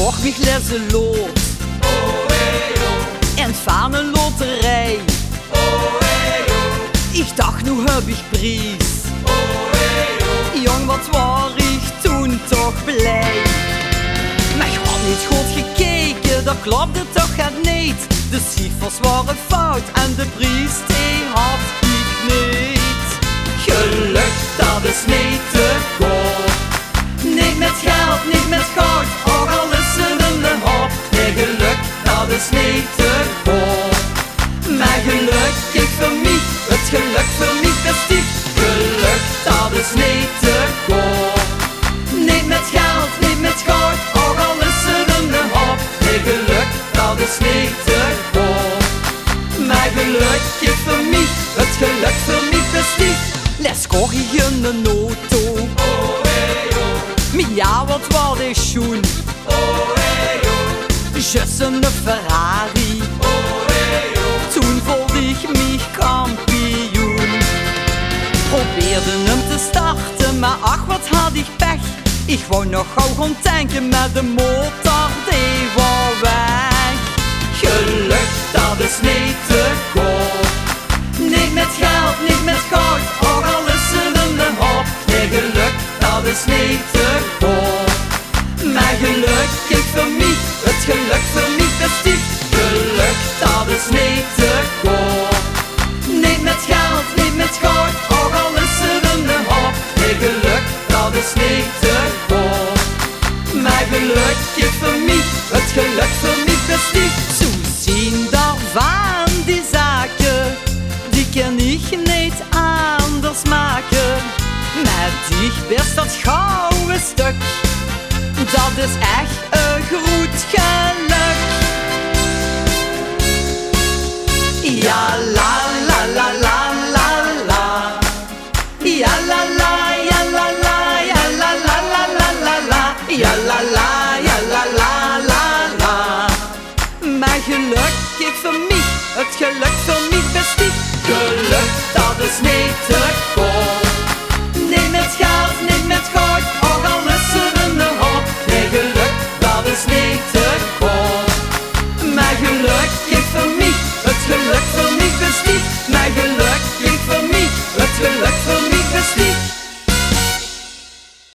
kocht mich lezen lot. En van een loterij. Ich dacht, nu heb ik prijs. Jong, wat was ik toen toch blij. Maar ik had niet goed gekeken, dat klopte toch het niet. De cijfers waren fout en de prijs die had ik niet. Geluk, dat is niet te koop. Niet met geld, niet met goud, ook al is het in de hoop. Nee, geluk, dat is niet te koop. Maar gelukkig voor mij, het geluk voor mij besticht. Geluk, dat is niet te koop. Niet met geld, niet met goud, ook al is het in de hoop. Nee, geluk, dat is niet te koop. Maar gelukkig voor mij, het geluk voor mij besticht. Les kocht ik in een auto. Maar ja, wat was ik schoen? Just een Ferrari. Toen voelde ik mij kampioen. Probeerde hem te starten, maar ach, wat had ik pech. Ik wou nog gauw gaan tanken, met de motor die was weg. Geluk, dat is niet te koop. Niet met geld, niet met goud, ook al is het in de hoop. Nee, geluk, dat is niet te koop. Maar gelukkig voor mij, het geluk voor mij besticht. Geluk, dat is niet te koop. Niet met geld, niet met goud, ook al is het in de hoop. Nee, geluk, dat is niet te koop. Maar gelukkig voor mij, het geluk voor mij besticht. Zo zien daarvan die zaken, die kan ik niet anders maken. Met dich best dat gouden stuk, dat is echt een groot geluk. Ja la la la la la la. Ja la la, ja la la, ja la la la la la la. Ja la la, ja la la la la. Maar gelukkig voor mij, het geluk voor mij besticht. Geluk, dat is niet te koop.